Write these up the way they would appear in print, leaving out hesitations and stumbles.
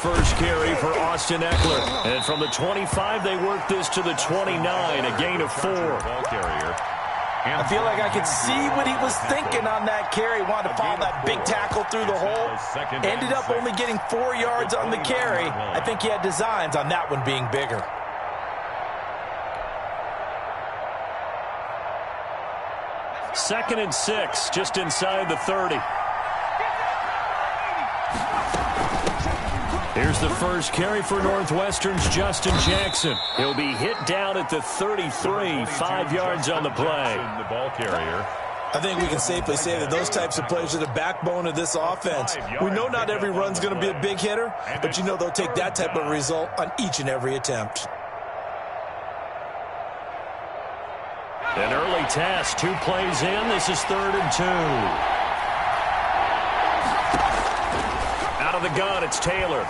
first carry for Austin Eckler. And from the 25, they work this to the 29, a gain of 4. Ball carrier. I feel like I could see what he was thinking on that carry. Wanted to follow that big tackle through the hole. Ended up only getting 4 yards on the carry. I think he had designs on that one being bigger. Second and 6, just inside the 30. Here's the first carry for Northwestern's Justin Jackson. He'll be hit down at the 33, 5 yards on the play. The ball carrier. I think we can safely say that those types of plays are the backbone of this offense. We know not every run's going to be a big hitter, but you know they'll take that type of result on each and every attempt. An early task, 2 plays in. This is 3rd and 2. Out of the gun, it's Taylor.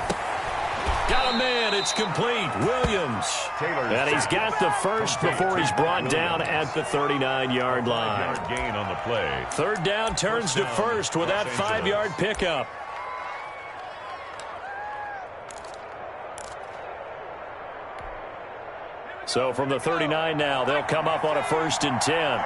Got a man, it's complete. Williams. And he's got the first before he's brought down at the 39-yard line. Gain on the play. 3rd down turns to first with that 5-yard pickup. So from the 39 now, they'll come up on a 1st and 10.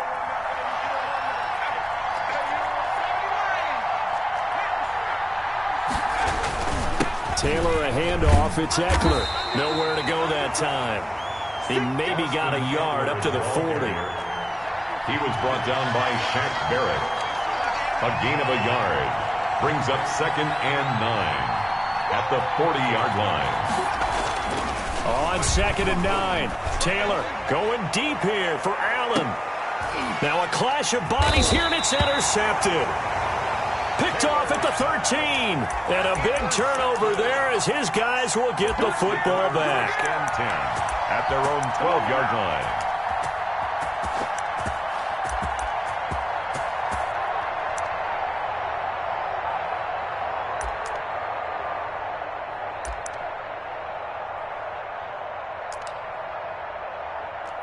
Taylor a handoff. It's Eckler. Nowhere to go that time. He maybe got a yard up to the 40. He was brought down by Shaq Barrett. A gain of a yard. Brings up 2nd and 9 at the 40-yard line. On 2nd and 9. Taylor going deep here for Allen. Now a clash of bodies here, and it's intercepted. Picked off at the 13. And a big turnover there as his guys will get the football back. And 10 at their own 12-yard line.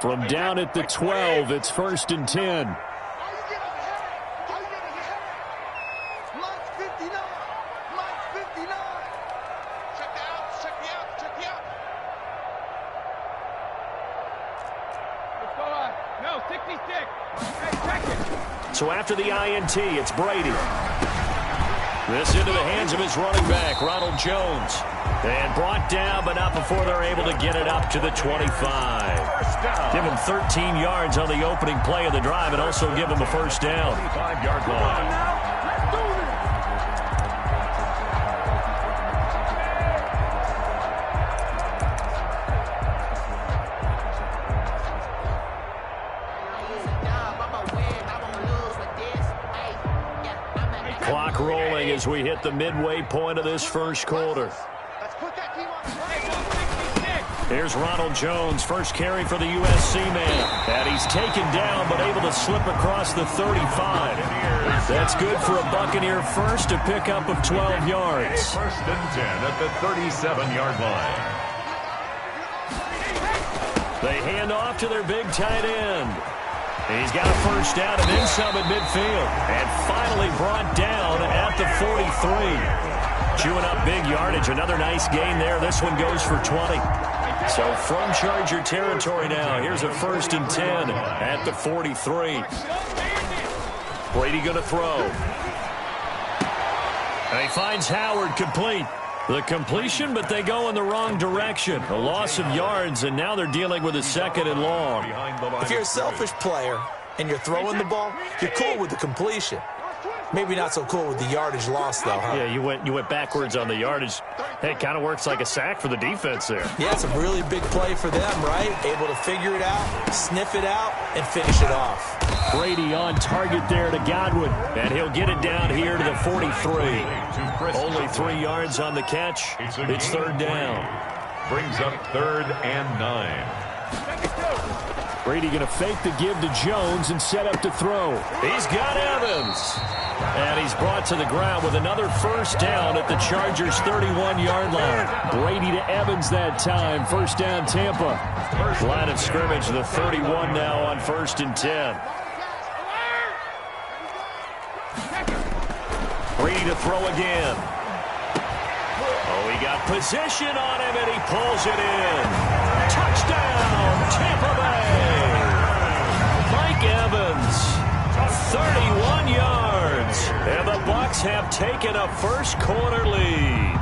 From down at the 12, it's 1st and 10. So after the INT, it's Brady. This into the hands of his running back, Ronald Jones. And brought down, but not before they're able to get it up to the 25. Give him 13 yards on the opening play of the drive and also give him a 1st down. 5-yard line. Clock rolling as we hit the midway point of this first quarter. Here's Ronald Jones, first carry for the USC man. And he's taken down, but able to slip across the 35. That's good for a Buccaneer first, a pickup of 12 yards. 1st and 10 at the 37-yard line. They hand off to their big tight end. He's got a 1st down and then some at midfield. And finally brought down at the 43. Chewing up big yardage. Another nice gain there. This one goes for 20. So from Charger territory now, here's a 1st and 10 at the 43. Brady going to throw. And he finds Howard complete. The completion, but they go in the wrong direction. A loss of yards, and now they're dealing with a 2nd and long. If you're a selfish player and you're throwing the ball, you're cool with the completion. Maybe not so cool with the yardage loss, though, huh? Yeah, you went backwards on the yardage. Hey, it kind of works like a sack for the defense there. Yeah, it's a really big play for them, right? Able to figure it out, sniff it out, and finish it off. Brady on target there to Godwin, and he'll get it down here to the 43. Only 3 yards on the catch. It's 3rd down. Brings up 3rd and 9. Brady going to fake the give to Jones and set up to throw. He's got Evans. And he's brought to the ground with another 1st down at the Chargers' 31-yard line. Brady to Evans that time. 1st down, Tampa. Line of scrimmage, the 31 now on 1st and 10. Brady to throw again. Oh, he got position on him, and he pulls it in. Touchdown, Tampa Bay. Mike Evans, 31 yards. And the Bucs have taken a first-quarter lead.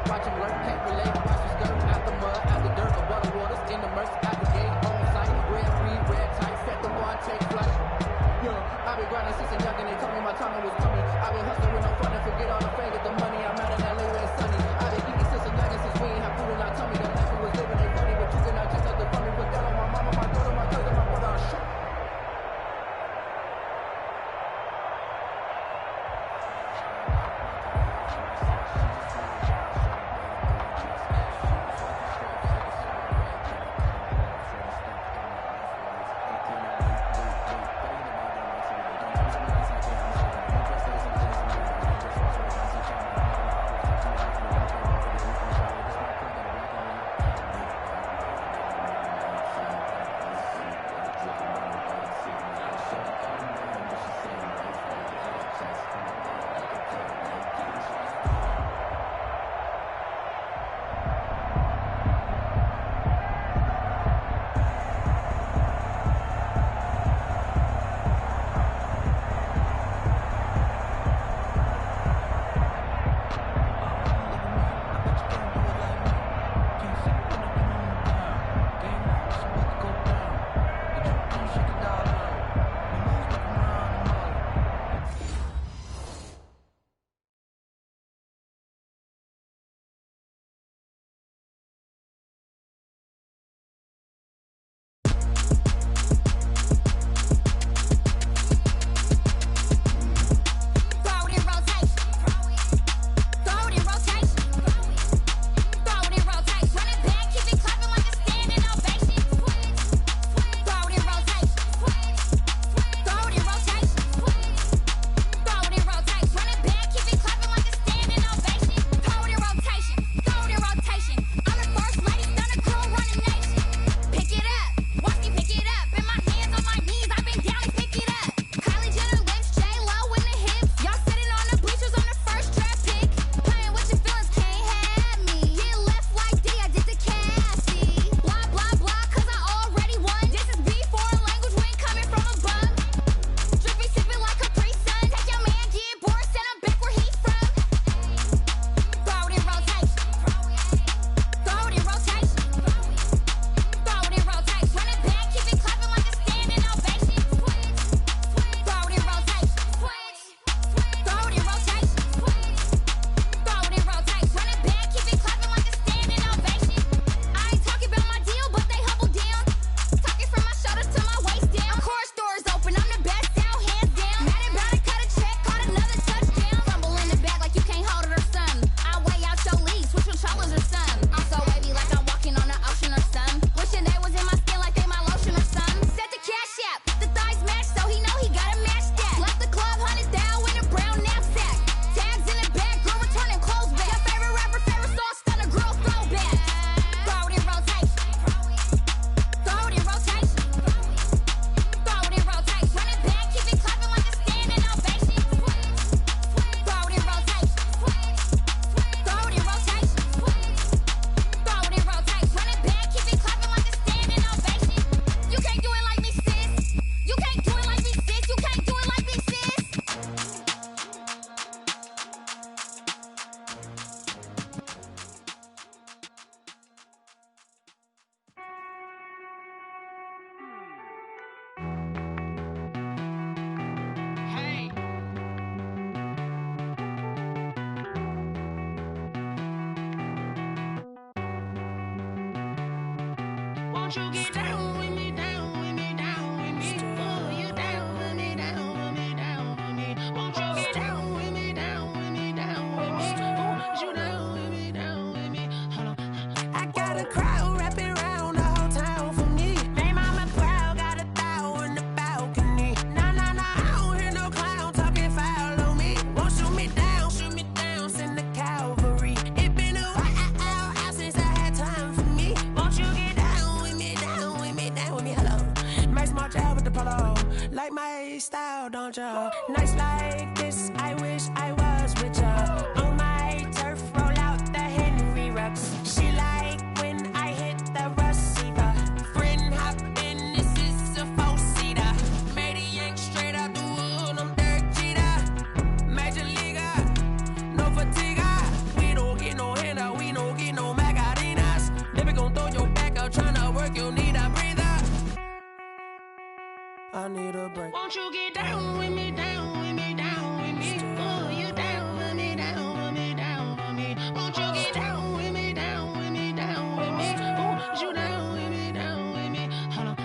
Watch him learn, can't relate. Watch him skirt out the dirt, above the waters, in the mercy, out the gate, on sight. Won't you get down with me, down with me, down with me? Oh, you down with me, down with me, down with me. Won't you get down with me, down with me, down with me? Oh, you down with me, down with me? Hold on. I got a crowd wrapping around the whole town for me. They mama proud, got a thou in the balcony. Nah, nah, nah, I don't hear no clown talking foul on me. Won't shoot me down, send the cavalry. It been a while since I had time for me. Won't you get down with me, down with me, down with me? Hello. Max March out with the polo. Like my style, don't ya? Nights like this, I wish I was with ya. On my turf, roll out the Henry Rux. She like when I hit the receiver. Friend hop in, this is a four-seater. Made a yank straight out the wood, I'm Derek Jeter. Major leaguer, no fatigue. We don't get no handout, we don't get no Macarinas. Never gon' throw your back out, tryna work, you need a breather. I need a break. Won't you get down with me, down with me, down with me? Oh, you down with me, down with me, down with me? Won't you get down with me, down with me, down with me? Oh, you down with me, down with me? Hold on.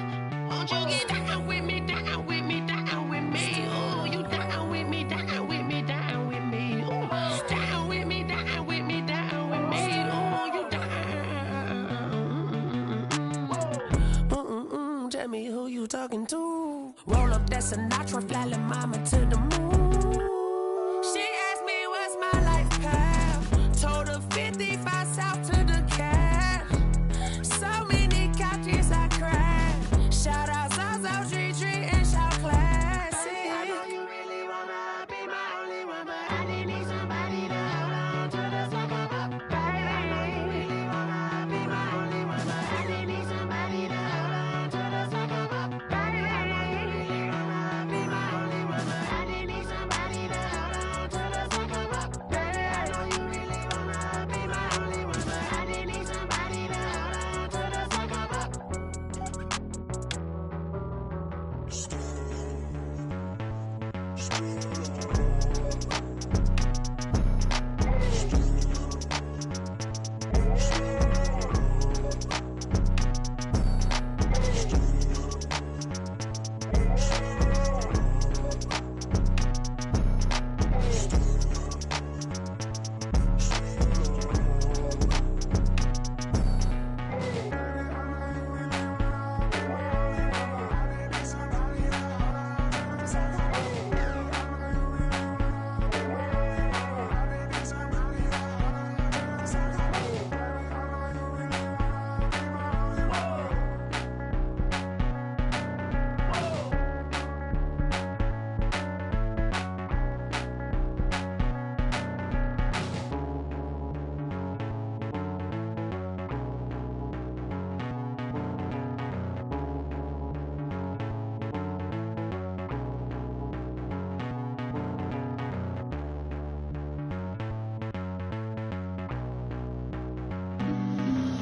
Won't you get down with me, down with me, down with me? Oh, you down with me, down with me, down with me? Oh, down with me, down with me, down with me? Oh, you down. Tell me who you talking to. Roll up that Sinatra, fly la mama to the moon. She asked me what's my life path. Told her 55 south to the cat. So many couches I cried. Shout out Zazo, Tree, and shout classic. I know you really wanna be my only one, but I didn't need somebody to hold on to the second up. Baby, I know you really wanna be my only one, but I didn't need somebody to hold on to the second up. Baby, I know you really wanna be my only one, but I didn't need somebody to hold on to the second up. Baby, I know you really wanna be my only one, but I didn't need somebody to hold on to the second up.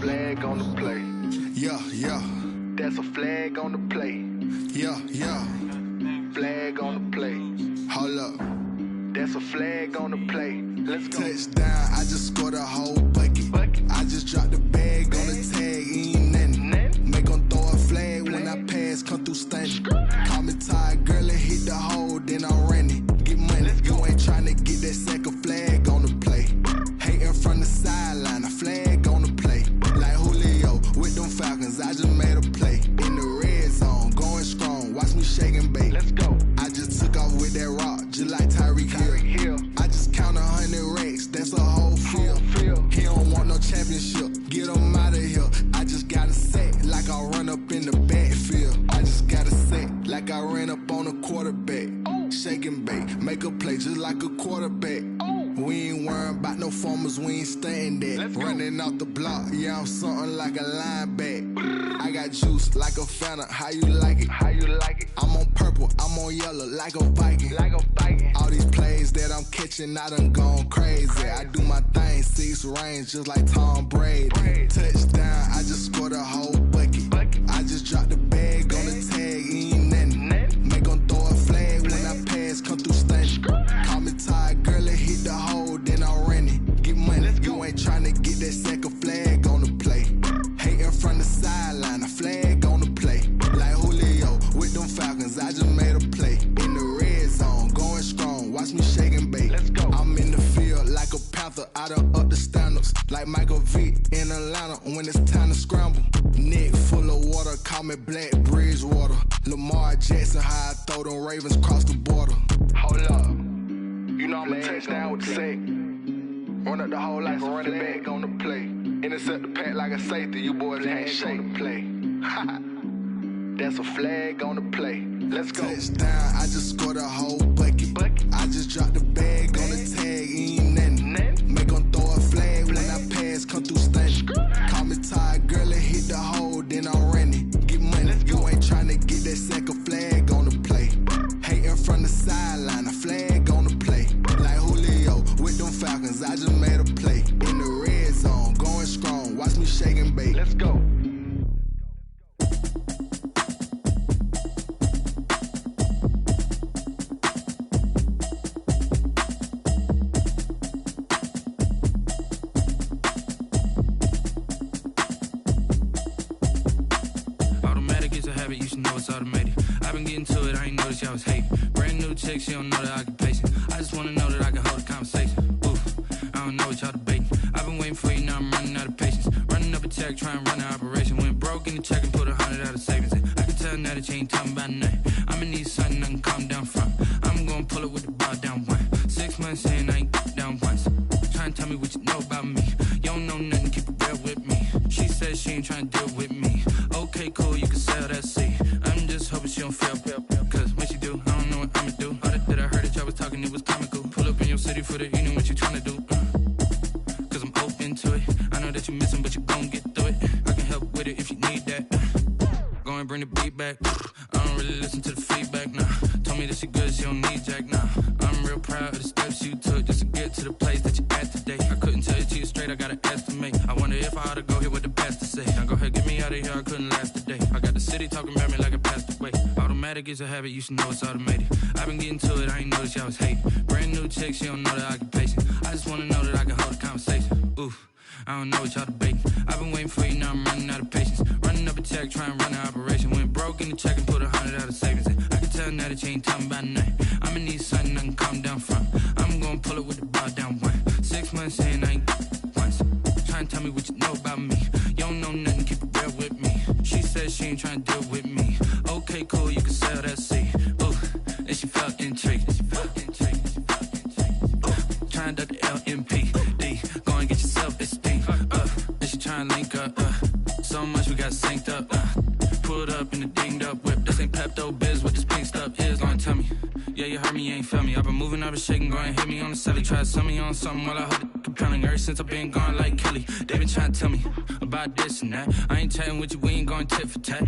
Flag on the play. Yeah, yeah. That's a flag on the play. Yeah, yeah. Flag on the play. Hold up. That's a flag on the play. Let's go. Touchdown, I just scored a whole bucket. I just dropped the bag on the tag, ain't nothing. Make 'em throw a flag when I pass, come through stunning. Call me tired, girl, and hit the hole, then I'm running. Get money, you ain't tryna get that second flag on the play. Hating from the sideline, a flag on the play. Like Julio with them Falcons, I just made a play. In the red zone, going strong, watch me shake and bake. Let's go. I just took off with that rock, just like Tyreek Hill. I just count 100 racks, that's a whole field. He don't want no championship, get him out of here. I just got a set, like I run up in the backfield. I just got a set, like I ran up on a quarterback. Shake and bake, make a play just like a quarterback. We ain't worrying about no formers, we ain't staying there. Running off the block, yeah, I'm something like a linebacker. I got juice like a Fanta, how you like it? How you like it? I'm on purple, I'm on yellow, like a Viking. Like a Viking. All these plays that I'm catching, I done gone crazy. I do my thing, 6 range, just like Tom Brady. Touchdown, I just scored a whole bucket. I just dropped the bag on the tag, ain't nothing. Make 'em throw a flag when I pass, come through stunning. Call me tired, girl, and hit the hole, then I'm running. Get money, you ain't tryna get that second flag on the play. Hating from the sideline, a flag Falcons, I just made a play. In the red zone, going strong, watch me shake and bake. Let's go. I'm in the field like a panther, I done up the standards. Like Michael Vick in Atlanta when it's time to scramble. Neck full of water, call me Black Bridgewater. Lamar Jackson, how I throw them Ravens cross the border. Hold up, you know I'm a touchdown with the sack. Run up the whole life, running back on the play. Intercept the pack like a safety, you boys ain't shake the play. That's a flag on the play. Let's go. Touchdown, I just scored a whole bucket. I just dropped the bag on the tag, ain't nothing. Make them throw a flag when I pass, come through stunning. Call me tired, girl, and hit the hole, then I'm running. Get money, you ain't tryna get that second flag on the play. Hating from the sideline, a flag on the play. Like Julio with them Falcons, I just made a play. In the red zone, going strong, watch me shake and bake. Let's go. You should know it's automated. I've been getting to it, I ain't noticed y'all was hating. Brand new chick, she don't know the occupation. I just wanna know that I can hold a conversation. Oof, I don't know what y'all debating. I've been waiting for you, now I'm running out of patience. Running up a check, trying to run an operation. Went broke in the check and put 100 out of savings in. I can tell now that you ain't talking about nothing. I'ma need something I can calm down from. I'm gonna pull it with the bar down one. 6 months in, I ain't down once. Trying to tell me what you know about me. You don't know nothing, keep it real with me. She says she ain't trying to deal with me. Okay, cool, you can sell that seat. I'm just hoping she don't fail. Cause when she do, I don't know what I'ma do. All that I heard that y'all was talking, it was comical. Pull up in your city for the evening, what you tryna do? Cause I'm open to it. I know that you missing, but you gon' get through it. I can help with it if you need that. Go and bring the beat back. I don't really listen to the feedback, nah. Told me that she good, she don't need Jack, nah. I'm real proud of the steps you took just to get to the place that you at today. I couldn't tell you to you straight, I gotta estimate. I wonder if I ought to go here with the best to say. Now go ahead, get me out of here, I couldn't last a day. I got the city talking about me like I passed away. Automatic is a habit, you should know it's automated. I've been getting to it, I ain't noticed y'all was hating. Brand new chick, she don't know the occupation. I just wanna know that I can hold a conversation. Oof, I don't know what y'all debating. I've been waiting for you, now I'm running out of patience. Running up a check, trying to run an operation. Went broke in the check and put 100 out of savings in. I can tell now that you ain't talking about nothing. I'ma need something I can calm down from. I'm gonna pull it with the bar down one. 6 months in, I ain't once. Trying to tell me what you know about me. You don't know nothing, keep it real with me. She says she ain't trying to deal with me. Okay, cool, you can sell that seat. Ooh, and she felt intrigued. Trying to duck the LMPD. Go and get your self-esteem up. And she trying to link up. So much we got synced up. Pulled up in the dinged up whip. This ain't Pepto-Biz, what this pink stuff is. Gonna tell me. Yeah, you heard me, you ain't feel me. I've been moving, I've been shaking, go and hit me on the celly. Try to sell me on something while I hold it compelling. Ever since I've been gone like Kelly, they been trying to tell me about this and that. I ain't chatting with you, we ain't going tit for tat.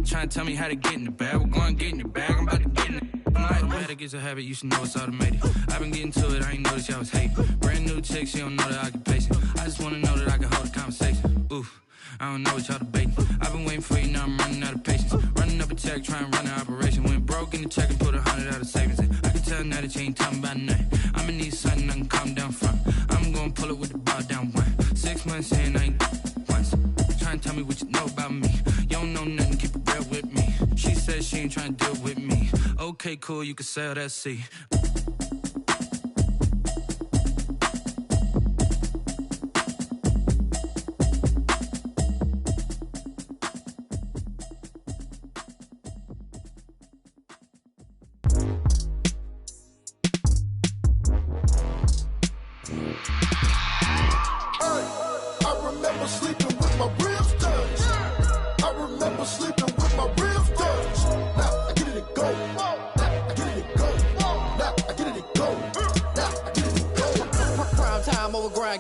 Trying to tell me how to get in the bag. We're going to get in the bag, I'm about to get in it. Automatic is a habit, you should know it's automated. I've been getting to it, I ain't noticed y'all was hating. Brand new chick, she don't know the occupation. I just wanna know that I can hold a conversation. Oof, I don't know what y'all debating. I've been waiting for you, now I'm running out of patience. Running up a check, trying to run an operation. Went broke in the check and put 100 out of savings in. I can tell now that you ain't talking about nothing. I'ma need something I can calm down from. I'm gonna pull it with the bar down one. 6 months in, I ain't once. Trying to tell me what you know about me. You don't know nothing, keep it real with me. She says she ain't trying to deal with me. Okay, cool, you can sell that seat.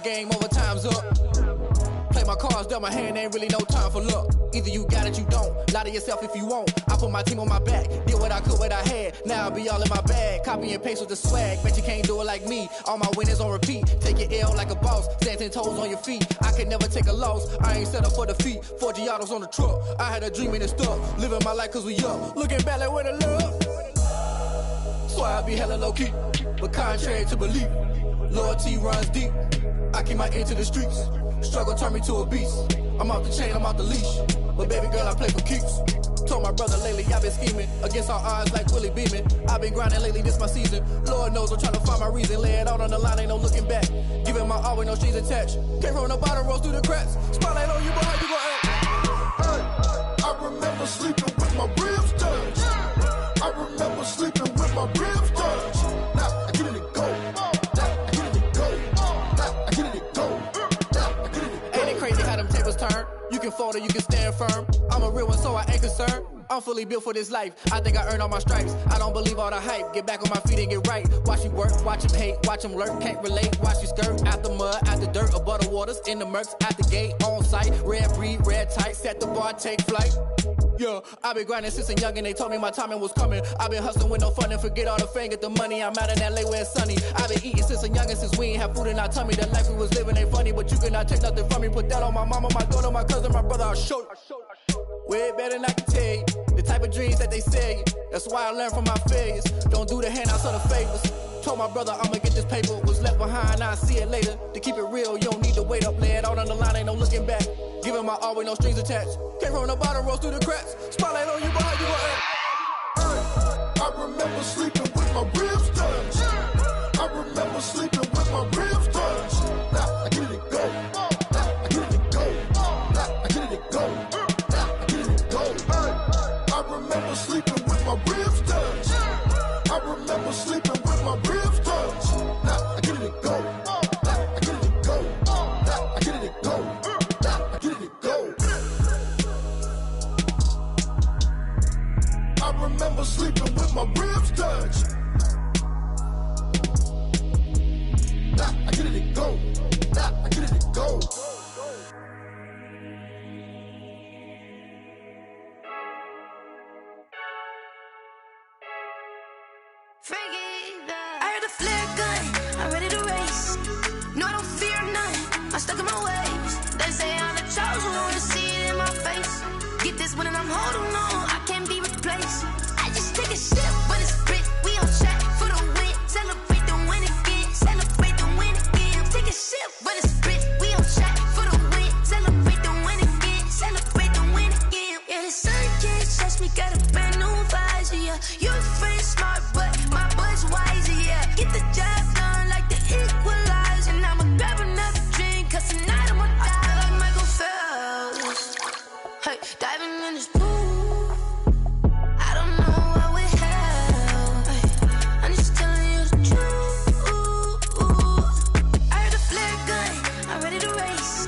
Game over, time's up. Play my cards, dealt my hand, ain't really no time for luck. Either you got it, you don't. Lie to yourself if you won't. I put my team on my back, did what I could, what I had. Now I'll be all in my bag. Copy and paste with the swag. Bet you can't do it like me. All my winners on repeat. Take your L like a boss. Stand 10 toes on your feet. I can never take a loss. I ain't set up for defeat. 4 Giottos on the truck. I had a dream and it stuck. Living my life cause we up. Looking back like where the love. So I be hella low key. But contrary to belief, loyalty runs deep. I keep my ear to the streets. Struggle turned me to a beast. I'm off the chain, I'm off the leash. But baby girl, I play for keeps. Told my brother lately I've been scheming against all odds like Willie Beeman. I've been grinding lately, this my season. Lord knows I'm trying to find my reason. Lay it out on the line, ain't no looking back. Giving my all with no strings attached. Came from the bottom, rose through the cracks. Spotlight on you, boy, how you gon' act? I remember sleeping with my ribs touched. I remember sleeping with my ribs touched. Now I get it and go. Now I get it and go. Now I get it and go. Now I get it and go. Ain't it crazy how them tables turn? You can fold or you can stand firm. I'm a real one, so I ain't concerned. I'm fully built for this life. I think I earned all my stripes. I don't believe all the hype. Get back on my feet and get right. Watch you work, watch him hate, watch him lurk. Can't relate, watch you skirt. Out the mud, out the dirt, above the waters, in the murks, at the gate, on site. Red breed, red tight, set the bar, take flight. Yeah, I been grinding since a youngin', they told me my timing was coming. I been hustling with no fun and forget all the fame, get the money. I'm out in LA where it's sunny. I been eating since a youngin', since we ain't have food in our tummy. The life we was living ain't funny, but you cannot take nothing from me. Put that on my mama, my daughter, my cousin, my brother, I'll show you. Way better than I can tell you. The type of dreams that they sell you. That's why I learned from my failures. Don't do the handouts or the favors. Told my brother I'ma get this paper. Was left behind, I'll see it later. To keep it real, you don't need to wait up. Lay it out on the line, ain't no looking back. Giving my all with no strings attached. Came from the bottom, rose through the cracks. Spotlight on you, boy, how you gon' act? I remember sleeping with my ribs touched. I remember sleeping with my ribs touched. Now I get it and go. Now I get it and go. Now I get it and go. Now I get it and go. I remember sleeping with my ribs touched. I remember sleeping with my ribs touched. Now I get it and go. Now I get it and go. Now I get it and go. Now I get it and go. I remember sleeping with my ribs touched. Now I get it and go. Now I get it and go. I heard a flare gun, I'm ready to race. No, I don't fear none, I'm stuck in my ways. They say I'm the chosen one, to see it in my face. Get this one and I'm holding on, I can't be replaced. I just take a sip when it's split, we on track for the win. Celebrate the win again, celebrate the win again. Take a sip when it's split, we on track for the win. Celebrate the win again, celebrate the win again. Yeah, the sun can't touch me, got a brand new visor, yeah. You're a friend smart, but my boy's wiser, yeah. Get the job done like the equalizer. And I'ma grab another drink, cause tonight I'ma die like Michael Phelps. Hey, diving in this pool, I don't know what we have. Hey, I'm just telling you the truth. I heard a flare gun, I'm ready to race.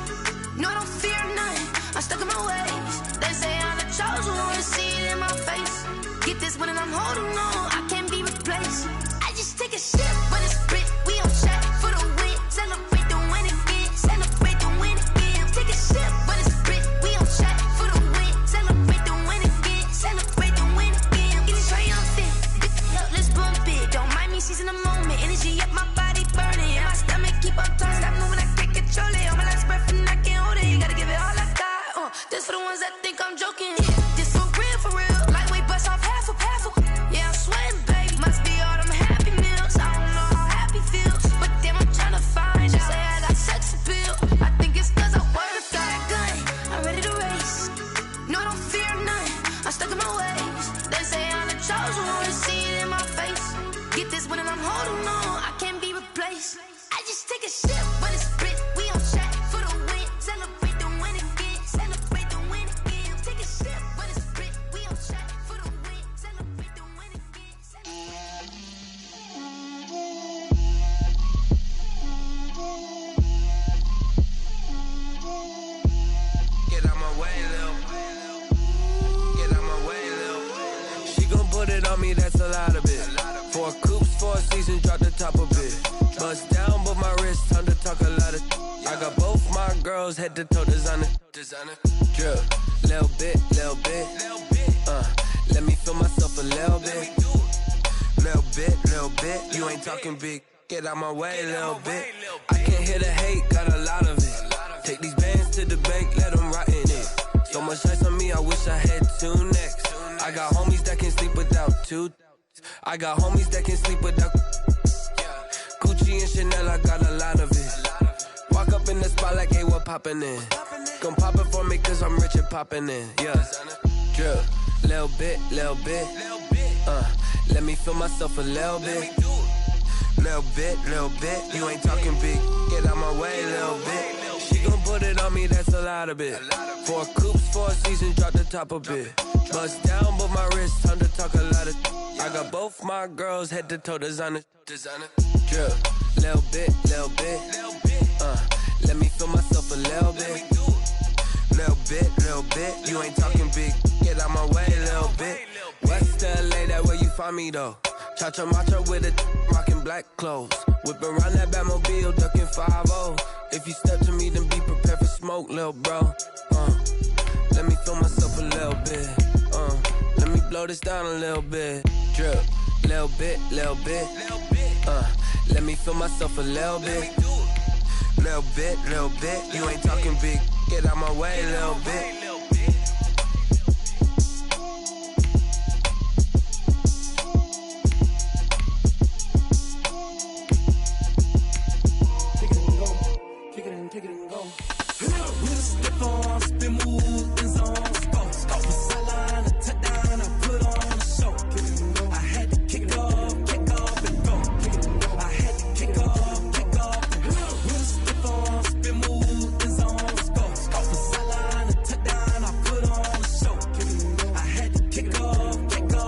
No, I don't fear none, I'm stuck in my ways. They say I'm the chosen one, to see it in my face. Get this one and I'm holding on, I can't be replaced. I just take a sip when it's split, we on track for the win. Celebrate the win again, celebrate the win again. Take a sip when it's split, we on track for the win. Celebrate the win again, celebrate the win again. Getting triumphant, let's bump it. Don't mind me seizing the moment, energy up my body burning. And my stomach keep on turning, stop moving, I can't control it. On my last breath and I can't hold it, you gotta give it all I got. This for the ones that think I'm joking. This for real, lightweight bust off half a. Yeah, I'm sweating, baby. Must be all them happy meals. I don't know how happy feels, but damn, I'm trying to find out. Say I got sex appeal. I think it's cause I wear the flag gun. I'm ready to race. No, I don't fear none, I'm stuck in my ways. They say I'm the chosen one, to see it in my face. Get this one and I'm holding on, I can't be replaced. I just take a sip when it's split, we on track for the win. Celebrate the win again, celebrate the win again. Take a sip when it's split, we on track for the win. Celebrate the win again, Get out my way, Lil. Get out my way, Lil. She gon' put it on me, that's a lot of it. 4 coops, 4 seasons, drop the top of it. Bust down, but my wrist, time to talk a lot of. I got both my girls, head to toe designer. Drip, little bit. Let me feel myself a little bit. Little bit. You ain't talking big. Get out my way, little bit. I can't hear the hate, got a lot of it. Take these bands to the bank, let them rot in it. So much ice on me, I wish I had 2 necks. I got homies that can sleep without 2. I got homies that can sleep without. Gucci and Chanel, I got a lot of it. Walk up in the spot like, hey, what poppin' in? Gon' pop it for me cause I'm rich and poppin' in, yeah. Drip, Little bit, let me feel myself a little bit. Little bit, you ain't talking big. Get out my way, little bit. She gon' put it on me, that's a lot of it. 4 coops, 4 seasons, drop the top a bit. Bust down, but my wrist, time to talk a lot of. I got both my girls head to toe designer. Drip, little bit, let me feel myself a little bit. Little bit, you ain't talking big. Get out my way, little bit. West LA, that where you find me though. Cha-cha macha with a rockin' black clothes. Whip around that Batmobile, ducking 5-0. If you step to me, then be prepared for smoke, lil' bro. Let me feel myself a little bit. Let me blow this down a little bit. Drip, little bit. Let me feel myself a little bit. Little bit, you ain't talking big. Get out my way, little bit. Take it and go. With a stiff on, spin move, in zone, go. From sideline to touchdown, I put on a show. I had to kick off and go. I had to kick off and go. With a stiff on, spin move, in zone, go. From sideline to touchdown, I put on a show. I had to kick off and go.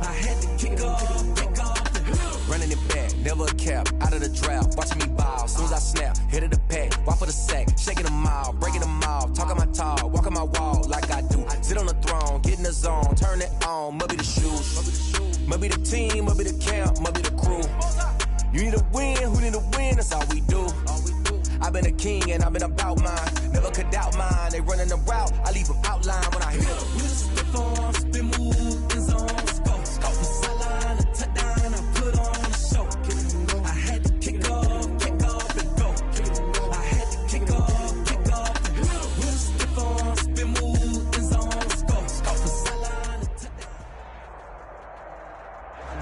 I had to kick off and go. Running it back, never a cap, out of the draft, watching me ball. Soon as I snap, hit of the pack, walk for the sack, shaking them all, breaking them off, talking my talk, walking my wall like I do. Sit on the throne, get in the zone, turn it on, must be the shoes, must be the team, must be the camp, must be the crew. You need a win, who need a win, that's all we do. I've been a king and I've been about mine, never could doubt mine. They running the route, I leave them outline when I hit them. With a stiff on, spin move, in zone, go. From sideline to touchdown, I put on a show. I had to kick off and go. I had to kick off and go. With a stiff on, spin move, in zone, go. From sideline to touchdown.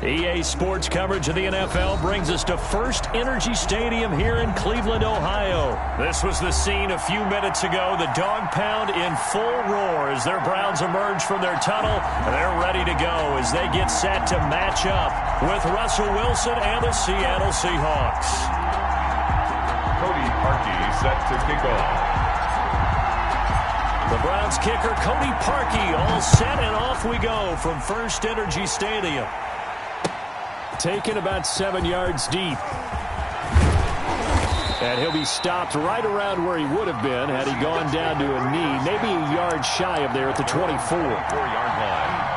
EA Sports coverage of the NFL brings us to First Energy Stadium here in Cleveland, Ohio. This was the scene a few minutes ago. The dog pound in full roar as their Browns emerge from their tunnel. They're ready to go as they get set to match up with Russell Wilson and the Seattle Seahawks. Cody Parkey set to kick off. The Browns kicker, Cody Parkey, all set, and off we go from First Energy Stadium. Taken about 7 yards deep. And he'll be stopped right around where he would have been had he gone down to a knee, maybe a yard shy of there at the 24. 4-yard line.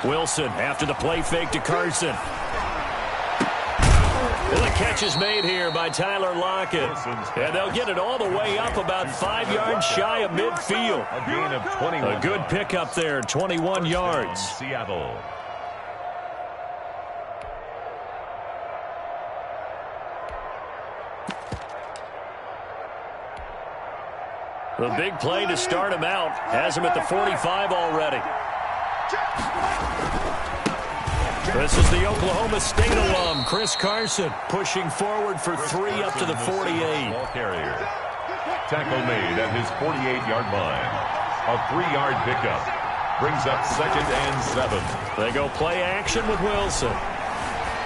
Wilson after the play fake to Carson. And the catch is made here by Tyler Lockett. And they'll get it all the way up about 5 yards shy of midfield. A gain of 21. A good pickup there, 21 yards. Seattle. The big play to start him out. Has him at the 45 already. This is the Oklahoma State alum, Chris Carson, pushing forward for 3 up to the 48. Ball carrier. Tackle made at his 48-yard line. A 3-yard pickup. Brings up 2nd and 7. They go play action with Wilson.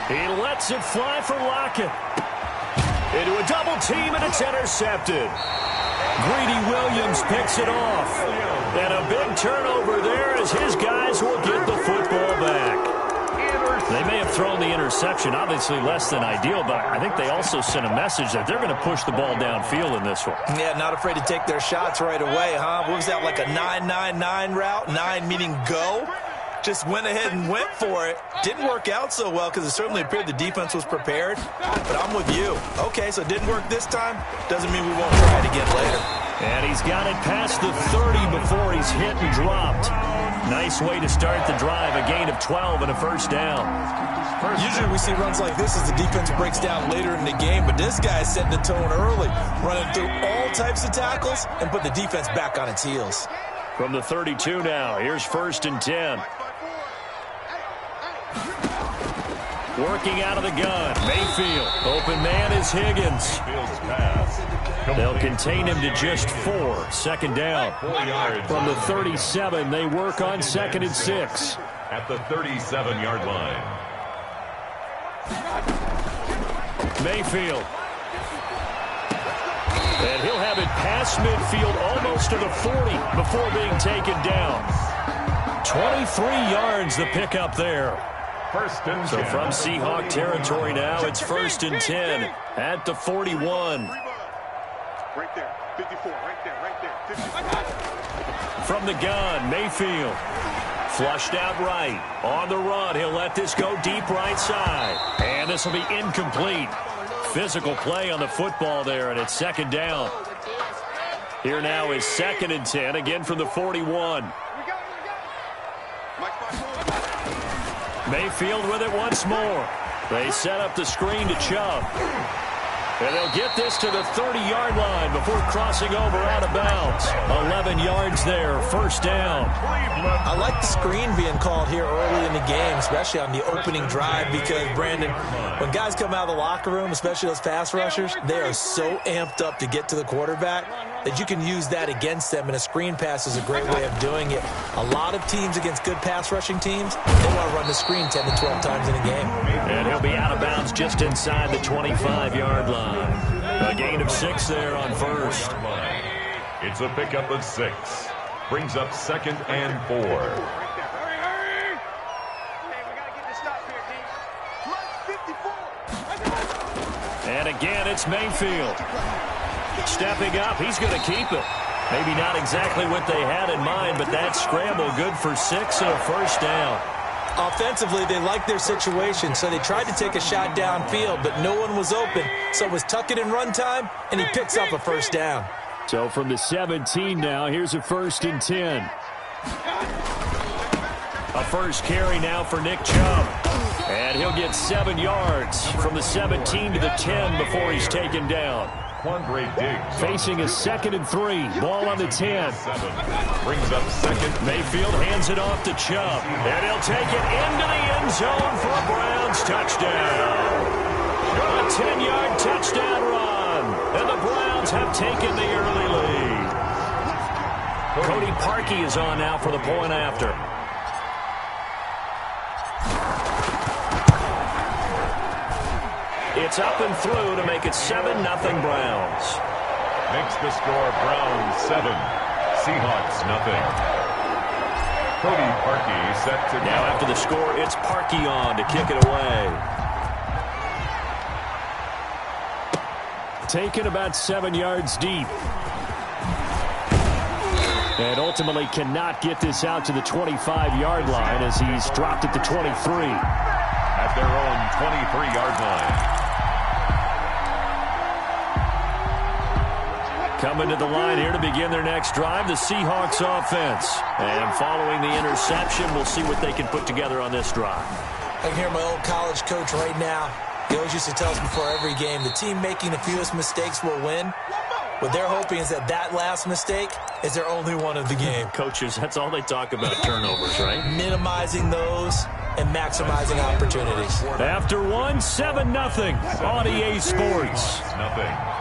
He lets it fly for Lockett. Into a double team, and it's intercepted. Greedy Williams picks it off. And a big turnover there as his guys will get the football back. They may have thrown the interception, obviously less than ideal, but I think they also sent a message that they're going to push the ball downfield in this one. Yeah, not afraid to take their shots right away, huh? What was that, like a 9-9-9 route? 9 meaning go? Just went ahead and went for it. Didn't work out so well because it certainly appeared the defense was prepared. But I'm with you. Okay, so it didn't work this time. Doesn't mean we won't try it again later. And he's got it past the 30 before he's hit and dropped. Nice way to start the drive, a gain of 12 and a first down. Usually we see runs like this as the defense breaks down later in the game, but this guy is setting the tone early, running through all types of tackles and put the defense back on its heels. From the 32 now, here's 1st and 10. Working out of the gun, Mayfield. Open man is Higgins. They'll contain him to just 4. 2nd down. From the 37, they work on 2nd and 6. At the 37-yard line. Mayfield. And he'll have it past midfield almost to the 40 before being taken down. 23 yards the pickup there. 1st and 10. So from Seahawk territory now, it's 1st and 10 at the 41. Right there, 54, right there, 54. From the gun, Mayfield. Flushed out right. On the run, he'll let this go deep right side. And this will be incomplete. Physical play on the football there, and it's 2nd down. Here now is 2nd and 10, again from the 41. Mayfield with it once more. They set up the screen to Chubb. And they'll get this to the 30-yard line before crossing over out of bounds. 11 yards there, 1st down. I like the screen being called here early in the game, especially on the opening drive, because, Brandon, when guys come out of the locker room, especially those pass rushers, they are so amped up to get to the quarterback that you can use that against them, and a screen pass is a great way of doing it. A lot of teams against good pass rushing teams, they want to run the screen 10 to 12 times in a game. And he'll be out of bounds just inside the 25-yard line. A gain of 6 there on 1st. It's a pickup of 6. Brings up 2nd and 4. And again, it's Mayfield. Stepping up, he's going to keep it. Maybe not exactly what they had in mind, but that scramble good for 6 and a 1st down. Offensively, they liked their situation, so they tried to take a shot downfield, but no one was open. So it was tuck it and run time, and he picks up a 1st down. So from the 17 now, here's a 1st and 10. A first carry now for Nick Chubb. And he'll get 7 yards from the 17 to the 10 before he's taken down. Facing a 2nd and 3. Ball on the 10. Brings up 2nd. Mayfield hands it off to Chubb. And he'll take it into the end zone for a Browns touchdown. A 10-yard touchdown run. And the Browns have taken the early lead. Cody Parkey is on now for the point after. It's up and through to make it 7-0 Browns. Makes the score Browns 7, Seahawks nothing. Cody Parkey set to now after the score, it's Parkey on to kick it away. Taken about 7 yards deep. And ultimately cannot get this out to the 25-yard line as he's dropped at the 23. At their own 23-yard line. Coming to the line here to begin their next drive, the Seahawks offense. And following the interception, we'll see what they can put together on this drive. I can hear my old college coach right now. He always used to tell us before every game, the team making the fewest mistakes will win. What they're hoping is that that last mistake is their only one of the game. Coaches, that's all they talk about, turnovers, right? Minimizing those and maximizing opportunities. After one, 7-0 on EA Sports. Nothing.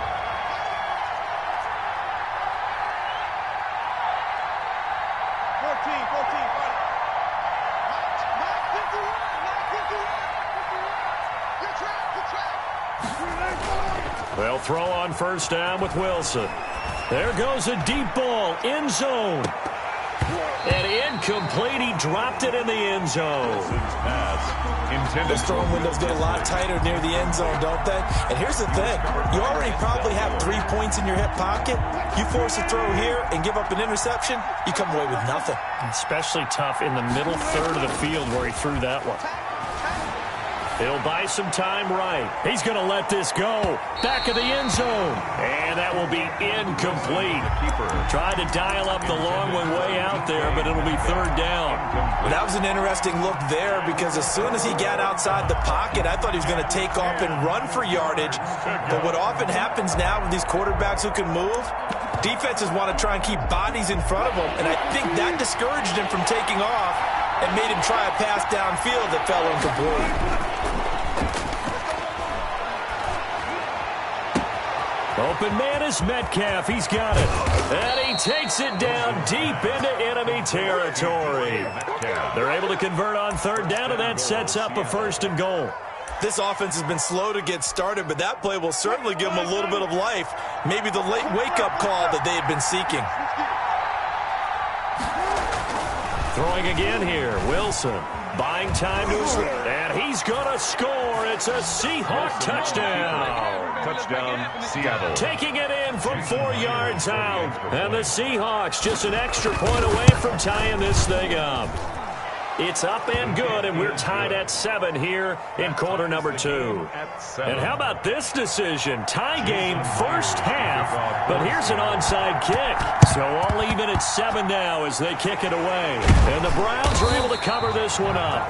They'll throw on first down with Wilson. There goes a deep ball, end zone. And incomplete, he dropped it in the end zone. Those throwing windows get a lot tighter near the end zone, don't they? And here's the thing. You already probably have 3 points in your hip pocket. You force a throw here and give up an interception, you come away with nothing. Especially tough in the middle third of the field where he threw that one. He'll buy some time right. He's going to let this go. Back of the end zone. And that will be incomplete. Tried to dial up the long one way out there, but it'll be third down. Well, that was an interesting look there because as soon as he got outside the pocket, I thought he was going to take off and run for yardage. But what often happens now with these quarterbacks who can move, defenses want to try and keep bodies in front of them, and I think that discouraged him from taking off and made him try a pass downfield that fell incomplete. Open man is Metcalf. He's got it. And he takes it down deep into enemy territory. They're able to convert on third down, and that sets up a 1st and goal. This offense has been slow to get started, but that play will certainly give them a little bit of life. Maybe the late wake-up call that they had been seeking. Throwing again here, Wilson. Buying time to his left, and he's going to score. It's a Seahawk touchdown. Touchdown, Seattle. Taking it in from 4 yards out. And the Seahawks just an extra point away from tying this thing up. It's up and good, and we're tied at 7 here in quarter number 2. And how about this decision? Tie game, first half, but here's an onside kick. So all even at 7 now as they kick it away. And the Browns are able to cover this one up.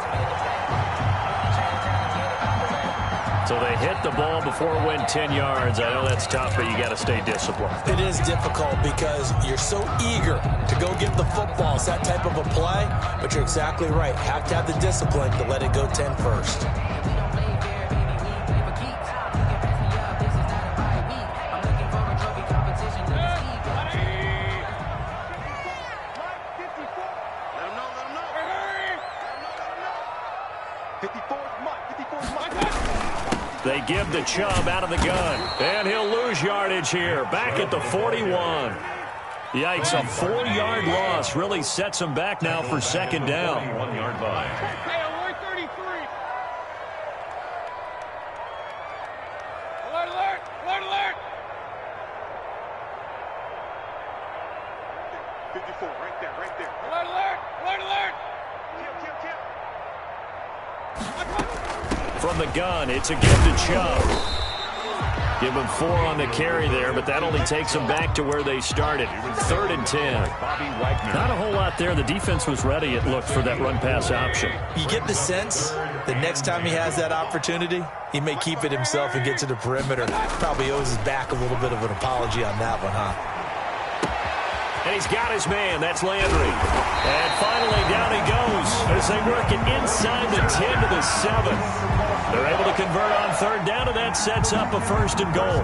So they hit the ball before it went 10 yards. I know that's tough, but you got to stay disciplined. It is difficult because you're so eager to go get the football. It's that type of a play, but you're exactly right. Have to have the discipline to let it go 10 first. They give the Chubb out of the gun, and he'll lose yardage here. Back at the 41. Yikes, a 4-yard loss really sets him back now for 2nd down. 1-yard line. Hey, alert 33. Alert, alert, alert, alert. 54, right there, right there. Alert, alert, alert, alert. From the gun, it's a give to Chubb. Give him 4 on the carry there, but that only takes them back to where they started. 3rd and 10. Not a whole lot there. The defense was ready, it looked, for that run-pass option. You get the sense that next time he has that opportunity, he may keep it himself and get to the perimeter. Probably owes his back a little bit of an apology on that one, huh? And he's got his man. That's Landry. And finally, down he goes as they work it inside the 10 to the 7. They're able to convert on third down, and that sets up a 1st and goal.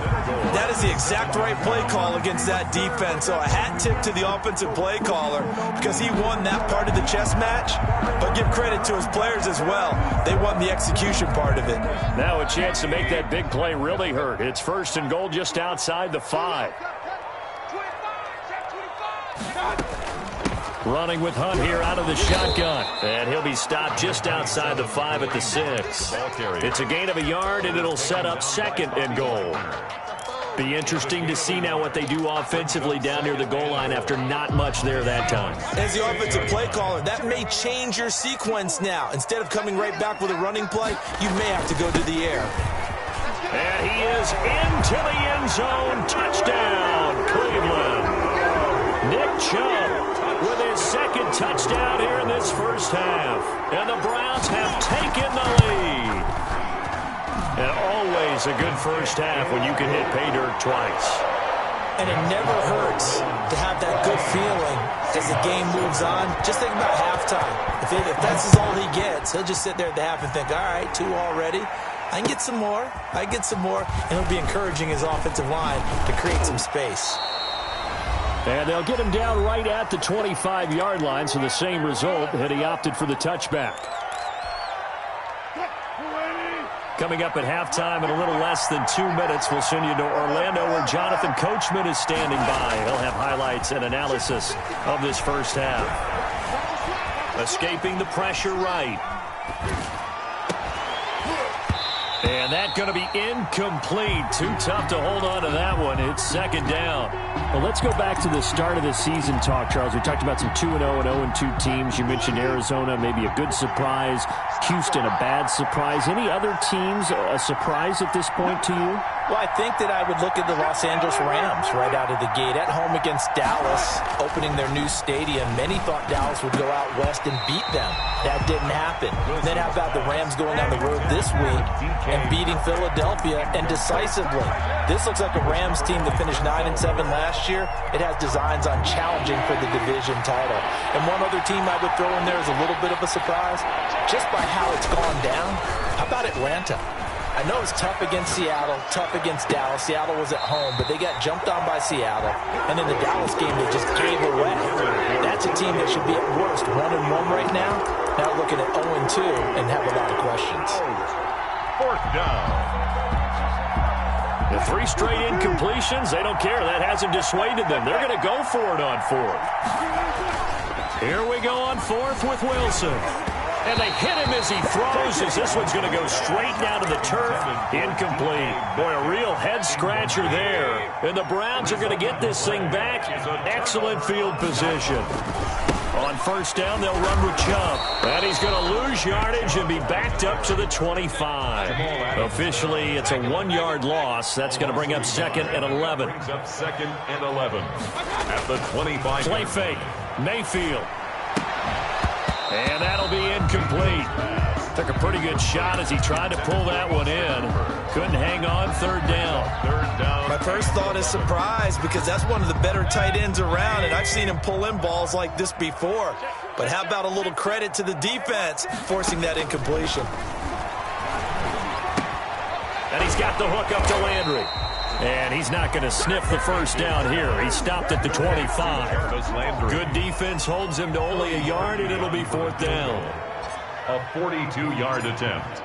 That is the exact right play call against that defense. So a hat tip to the offensive play caller because he won that part of the chess match. But give credit to his players as well. They won the execution part of it. Now a chance to make that big play really hurt. It's 1st and goal just outside the 5. Running with Hunt here out of the shotgun. And he'll be stopped just outside the 5 at the 6. It's a gain of a yard, and it'll set up 2nd and goal. Be interesting to see now what they do offensively down near the goal line after not much there that time. As the offensive play caller, that may change your sequence now. Instead of coming right back with a running play, you may have to go to the air. And he is into the end zone. Touchdown, Cleveland. Nick Chubb with his 2nd touchdown here in this first half. And the Browns have taken the lead. And always a good first half when you can hit pay dirt twice. And it never hurts to have that good feeling as the game moves on. Just think about halftime. If that's all he gets, he'll just sit there at the half and think, all right, 2 already. I can get some more. I can get some more. And he'll be encouraging his offensive line to create some space. And they'll get him down right at the 25-yard line, so the same result, and he opted for the touchback. Coming up at halftime in a little less than 2 minutes, we'll send you to Orlando where Jonathan Coachman is standing by. He'll have highlights and analysis of this first half. Escaping the pressure right. And that's going to be incomplete. Too tough to hold on to that one. It's 2nd down. Well, let's go back to the start of the season talk, Charles. We talked about some 2-0 and 0-2 teams. You mentioned Arizona, maybe a good surprise. Houston, a bad surprise. Any other teams a surprise at this point to you? Well, I think that I would look at the Los Angeles Rams right out of the gate. At home against Dallas, opening their new stadium. Many thought Dallas would go out west and beat them. That didn't happen. Then how about the Rams going down the road this week and beating Philadelphia, and decisively? This looks like a Rams team that finished 9-7 last year. It has designs on challenging for the division title. And one other team I would throw in there is a little bit of a surprise. Just by how it's gone down, how about Atlanta? I know it's tough against Seattle, tough against Dallas. Seattle was at home, but they got jumped on by Seattle. And in the Dallas game, they just gave away. That's a team that should be at worst 1-1 right now. Now looking at 0-2 and have a lot of questions. Fourth down. The 3 straight incompletions, they don't care. That hasn't dissuaded them. They're going to go for it on 4th. Here we go on 4th with Wilson. And they hit him as he throws, as this one's going to go straight down to the turf. Incomplete. Boy, a real head-scratcher there. And the Browns are going to get this thing back. Excellent field position. On 1st down, they'll run with Chubb. And he's going to lose yardage and be backed up to the 25. Officially, it's a 1-yard loss. That's going to bring up 2nd and 11. Brings up 2nd and 11 at the 25. Play fake. Mayfield. And that'll be incomplete. Took a pretty good shot as he tried to pull that one in. Couldn't hang on. 3rd down. 3rd down. My first thought is surprise, because that's one of the better tight ends around, and I've seen him pull in balls like this before. But how about a little credit to the defense forcing that incompletion? And he's got the hook up to Landry. And he's not going to sniff the 1st down here. He stopped at the 25. Good defense holds him to only a yard, and it'll be 4th down. A 42-yard attempt.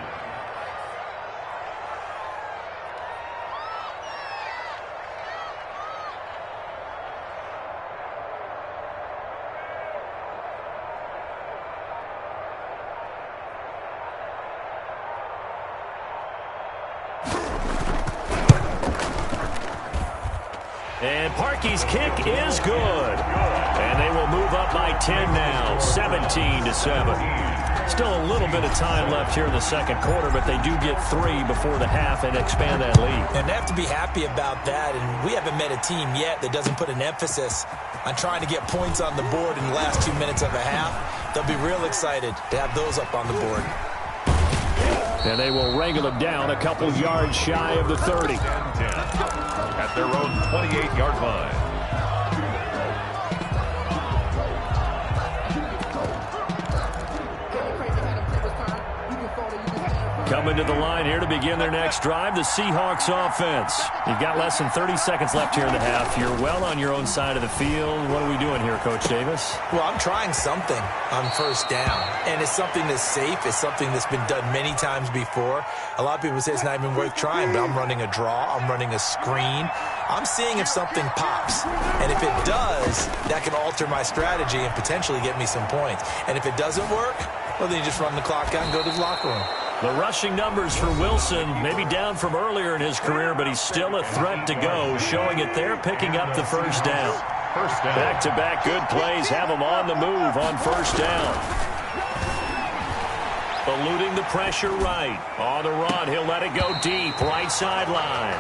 And Parkey's kick is good. And they will move up by 10 now, 17-7. Still a little bit of time left here in the 2nd quarter, but they do get 3 before the half and expand that lead. And they have to be happy about that, and we haven't met a team yet that doesn't put an emphasis on trying to get points on the board in the last 2 minutes of a half. They'll be real excited to have those up on the board. And they will wrangle it down a couple yards shy of the 30. At their own 28-yard line. Coming to the line here to begin their next drive, the Seahawks offense. You've got less than 30 seconds left here in the half. You're well on your own side of the field. What are we doing here, Coach Davis? Well, I'm trying something on 1st down, and it's something that's safe. It's something that's been done many times before. A lot of people say it's not even worth trying, but I'm running a draw. I'm running a screen. I'm seeing if something pops, and if it does, that can alter my strategy and potentially get me some points. And if it doesn't work, well, then you just run the clock out and go to the locker room. The rushing numbers for Wilson, maybe down from earlier in his career, but he's still a threat to go, showing it there, picking up the 1st down. Back-to-back good plays have him on the move on 1st down. Eluding the pressure right. On the run, he'll let it go deep, right sideline.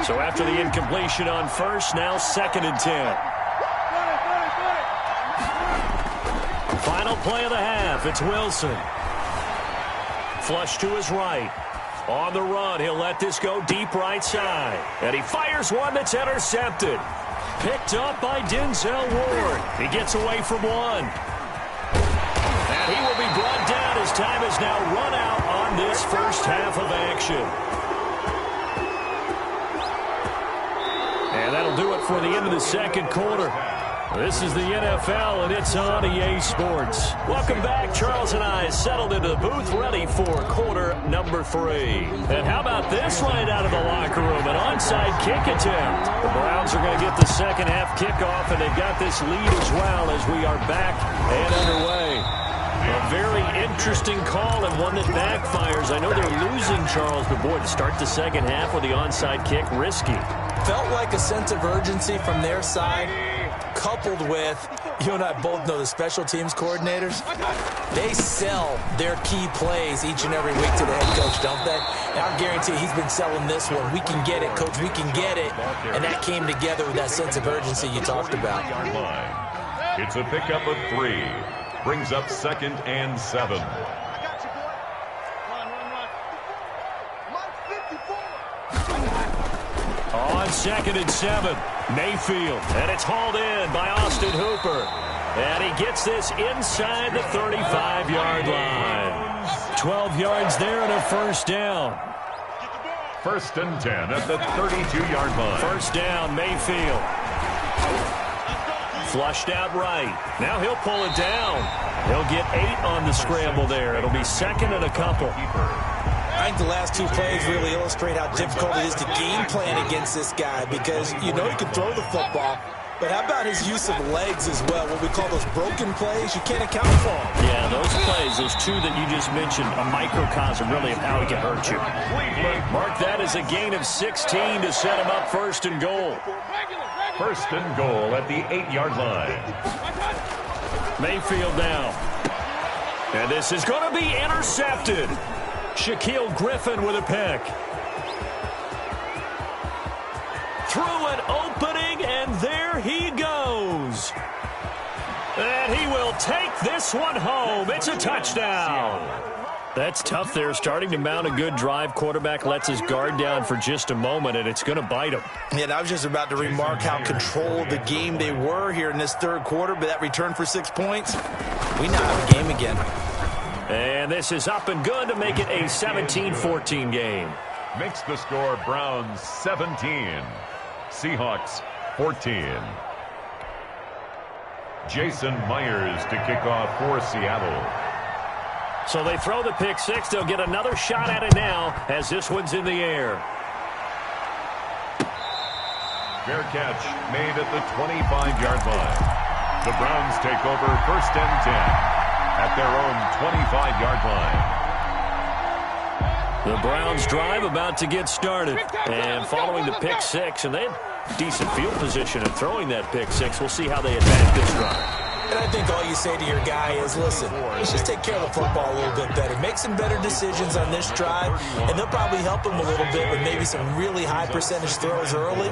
So after the incompletion on 1st, now 2nd and 10. Final play of the half, it's Wilson. Flush to his right. On the run, he'll let this go deep right side. And he fires one that's intercepted. Picked up by Denzel Ward. He gets away from one. And he will be brought down as time is now run out on this 1st half of action. And that'll do it for the end of the 2nd quarter. This is the NFL, and it's on EA Sports. Welcome back. Charles and I settled into the booth, ready for quarter number 3. And how about this right out of the locker room? An onside kick attempt. The Browns are going to get the second half kickoff, and they've got this lead as well as we are back and underway. A very interesting call and one that backfires. I know they're losing, Charles, but boy, to start the second half with the onside kick, risky. Felt like a sense of urgency from their side, coupled with, you and I both know the special teams coordinators, they sell their key plays each and every week to the head coach, don't they? And I guarantee he's been selling this one. We can get it, coach, we can get it. And that came together with that sense of urgency you talked about. It's a pickup of 3. Brings up 2nd and 7. On 2nd and 7, Mayfield. And it's hauled in by Austin Hooper. And he gets this inside the 35-yard line. 12 yards there and a first down. 1st and 10 at the 32-yard line. First down, Mayfield. Flushed out right. Now he'll pull it down. He'll get 8 on the scramble there. It'll be 2nd and a couple. I think the last 2 plays really illustrate how difficult it is to game plan against this guy because you know he can throw the football, but how about his use of legs as well? What we call those broken plays, you can't account for them. Yeah, those plays, those 2 that you just mentioned, a microcosm really of how he can hurt you. Mark that as a gain of 16 to set him up 1st and goal. 1st and goal at the 8-yard line. Mayfield now. And this is going to be intercepted. Shaquille Griffin with a pick. Through an opening, and there he goes. And he will take this one home. It's a touchdown. That's tough there, starting to mount a good drive. Quarterback lets his guard down for just a moment, and it's going to bite him. Yeah, and I was just about to remark how controlled the game they were here in this 3rd quarter, but that return for 6 points, we now have a game again. And this is up and good to make it a 17-14 game. Makes the score Browns 17, Seahawks 14. Jason Myers to kick off for Seattle. So they throw the pick 6. They'll get another shot at it now as this one's in the air. Fair catch made at the 25-yard line. The Browns take over 1st and 10 at their own 25-yard line. The Browns drive about to get started. And following the pick 6, and they had decent field position in throwing that pick 6. We'll see how they attack this drive. And I think all you say to your guy is, listen, let's just take care of the football a little bit better. Make some better decisions on this drive, and they'll probably help him a little bit with maybe some really high percentage throws early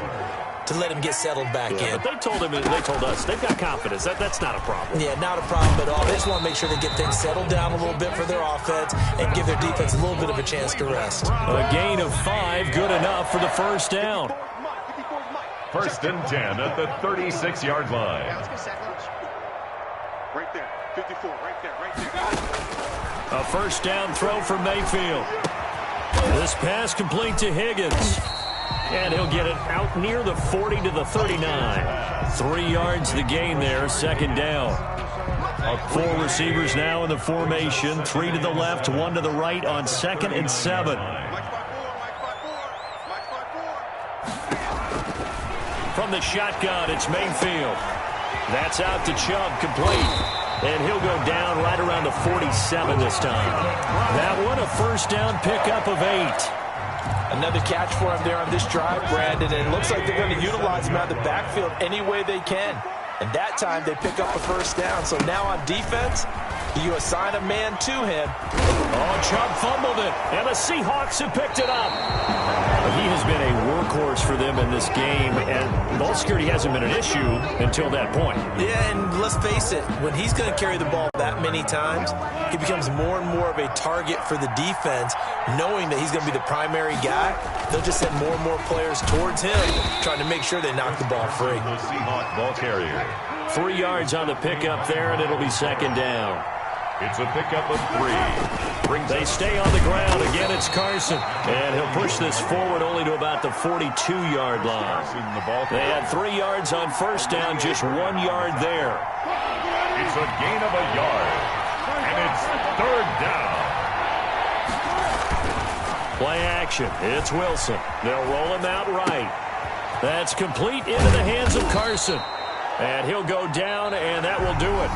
to let him get settled back in. But they told us, they've got confidence. That's not a problem. Yeah, not a problem at all. They just want to make sure they get things settled down a little bit for their offense and give their defense a little bit of a chance to rest. A gain of 5, good enough for the first down. 1st and 10 at the 36-yard line. Right there, 54, right there. A first down throw for Mayfield. This pass complete to Higgins. And he'll get it out near the 40 to the 39. 3 yards the gain there, 2nd down. 4 receivers now in the formation. 3 to the left, 1 to the right on 2nd and 7. From the shotgun, it's Mayfield. That's out to Chubb, complete. And he'll go down right around the 47 this time. That one, a first down pickup of 8. Another catch for him there on this drive, Brandon, and it looks like they're going to utilize him out of the backfield any way they can. And that time they pick up a first down. So now on defense, you assign a man to him. Oh, Chubb fumbled it, and the Seahawks have picked it up. He has been a workhorse for them in this game, and ball security hasn't been an issue until that point. Yeah, and let's face it, when he's going to carry the ball that many times, he becomes more and more of a target for the defense, knowing that he's going to be the primary guy. They'll just send more and more players towards him, trying to make sure they knock the ball free. The Seahawk ball carrier. 3 yards on the pickup there, and it'll be 2nd down. It's a pickup of 3. They stay on the ground. Again, it's Carson. And he'll push this forward only to about the 42-yard line. They had 3 yards on first down, just 1 yard there. It's a gain of a yard. And it's 3rd down. Play action. It's Wilson. They'll roll him out right. That's complete into the hands of Carson. And he'll go down, and that will do it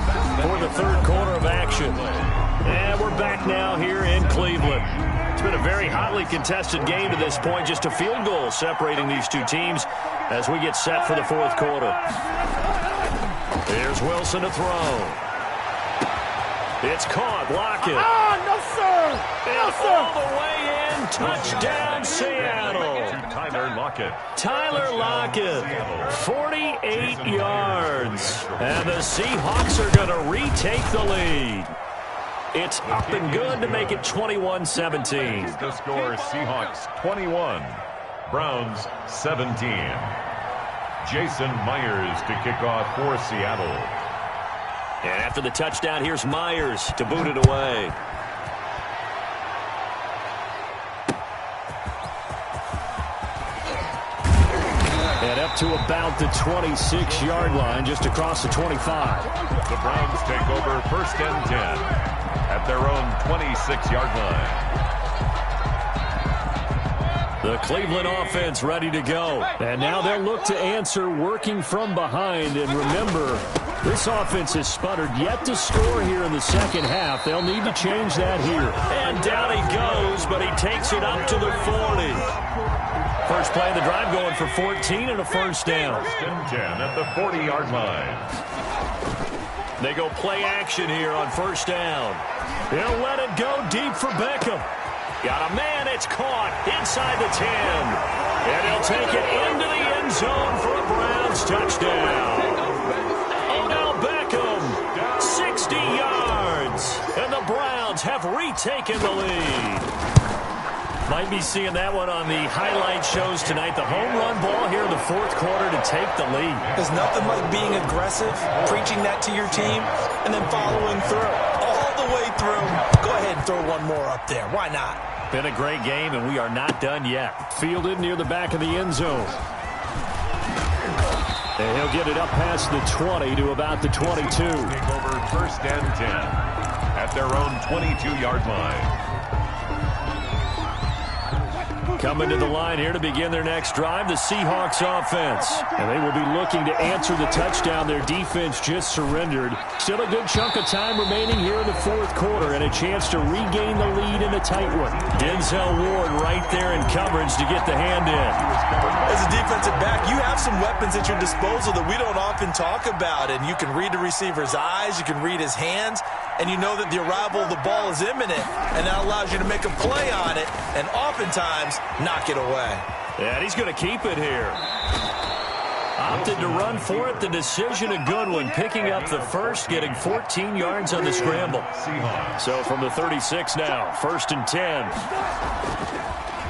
for the 3rd quarter of action. And we're back now here in Cleveland. It's been a very hotly contested game to this point. Just a field goal separating these two teams as we get set for the 4th quarter. Here's Wilson to throw. It's caught. Lockett. No, sir. No, sir. All the way in. Touchdown, Seattle. Tyler Lockett, 48 yards. And the Seahawks are going to retake the lead. It's up and good to make it 21-17. The score, Seahawks 21, Browns 17. Jason Myers to kick off for Seattle. And after the touchdown, here's Myers to boot it away. And up to about the 26-yard line, just across the 25. The Browns take over 1st and 10 at their own 26-yard line. The Cleveland offense ready to go. And now they'll look to answer working from behind. And remember, this offense has sputtered yet to score here in the second half. They'll need to change that here. And down he goes, but he takes it up to the 40. First play of the drive going for 14 and a first down. 1st and 10 at the 40-yard line. They go play action here on first down. He'll let it go deep for Beckham. Got a man, it's caught inside the 10. And he'll take it into the end zone for a Browns touchdown. Odell Beckham, 60 yards. And the Browns have retaken the lead. Might be seeing that one on the highlight shows tonight. The home run ball here in the 4th quarter to take the lead. There's nothing like being aggressive, preaching that to your team, and then following through. All the way through. Go ahead and throw one more up there. Why not? Been a great game, and we are not done yet. Fielded near the back of the end zone. And he'll get it up past the 20 to about the 22. Take over 1st and 10 at their own 22-yard line. Coming to the line here to begin their next drive, the Seahawks offense. And they will be looking to answer the touchdown their defense just surrendered. Still a good chunk of time remaining here in the 4th quarter and a chance to regain the lead in a tight one. Denzel Ward right there in coverage to get the hand in. As a defensive back, you have some weapons at your disposal that we don't often talk about. And you can read the receiver's eyes, you can read his hands, and you know that the arrival of the ball is imminent. And that allows you to make a play on it, and oftentimes knock it away. Yeah, and he's going to keep it here. Opted to run for it. The decision a good one. Picking up the first, getting 14 yards on the scramble. So from the 36 now, 1st and 10.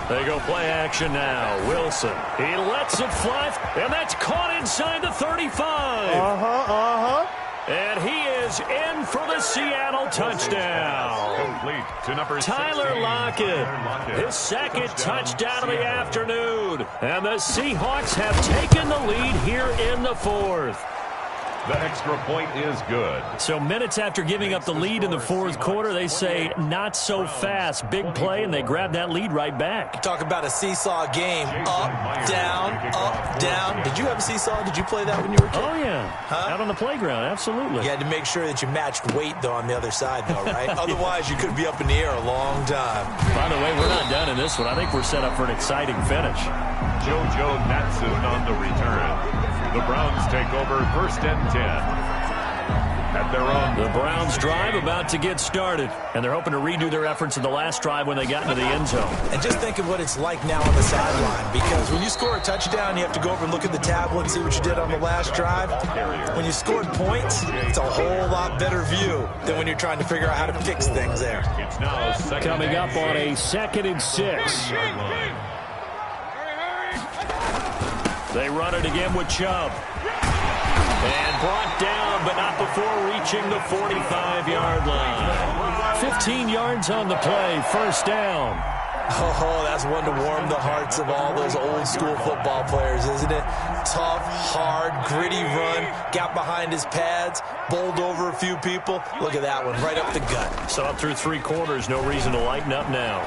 They go play action now. Wilson, he lets it fly, and that's caught inside the 35. And he is in for the Seattle touchdown. Complete to number Tyler Lockett, his 2nd touchdown of the afternoon. And the Seahawks have taken the lead here in the 4th. The extra point is good. So minutes after giving up the lead in the 4th quarter, they say not so fast. Big play, and they grab that lead right back. Talk about a seesaw game. Up, down, up, down. Did you have a seesaw? Did you play that when you were a kid? Oh, yeah. Out on the playground, absolutely. You had to make sure that you matched weight, though, on the other side, though, right? Otherwise, you could be up in the air a long time. By the way, we're not done in this one. I think we're set up for an exciting finish. JoJo Natson on the return. The Browns take over 1st and 10 at their own. The Browns drive about to get started, and they're hoping to redo their efforts in the last drive when they got into the end zone. And just think of what it's like now on the sideline, because when you score a touchdown, you have to go over and look at the tablet and see what you did on the last drive. When you scored points, it's a whole lot better view than when you're trying to figure out how to fix things there. It's now coming up on a 2nd and 6. They run it again with Chubb. And brought down, but not before reaching the 45-yard line. 15 yards on the play, first down. Oh, that's one to warm the hearts of all those old-school football players, isn't it? Tough, hard, gritty run, got behind his pads, bowled over a few people. Look at that one, right up the gut. So up through 3 quarters, no reason to lighten up now.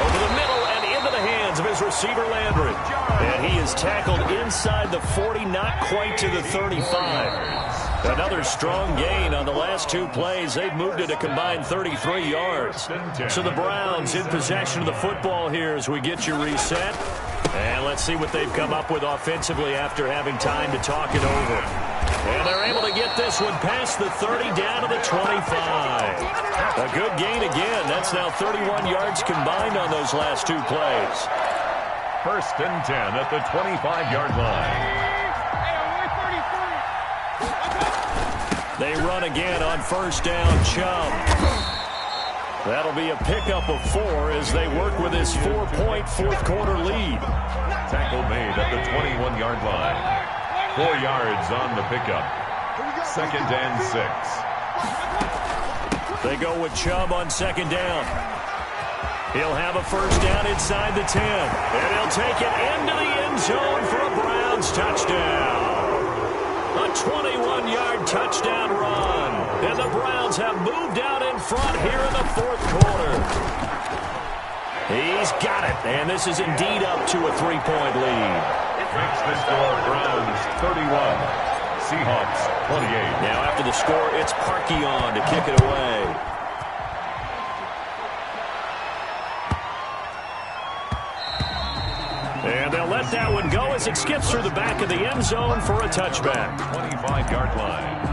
Over the middle and into the hands of his receiver, Landry. And he is tackled inside the 40, not quite to the 35. Another strong gain on the last 2 plays. They've moved it a combined 33 yards. So the Browns in possession of the football here as we get you reset. And let's see what they've come up with offensively after having time to talk it over. And they're able to get this one past the 30 down to the 25. A good gain again. That's now 31 yards combined on those last 2 plays. First and 10 at the 25-yard line. They run again on first down, Chubb. That'll be a pickup of 4 as they work with his 4-point fourth-quarter lead. Tackle made at the 21-yard line. 4 yards on the pickup. Second and 6. They go with Chubb on second down. He'll have a first down inside the 10. And he'll take it into the end zone for a Browns touchdown. A 21-yard touchdown run. And the Browns have moved out in front here in the fourth quarter. He's got it. And this is indeed up to a 3-point lead. Makes the score Browns 31. Seahawks 28. Now after the score, it's Parkey on to kick it away. And they'll let that one go as it skips through the back of the end zone for a touchback. 25-yard line.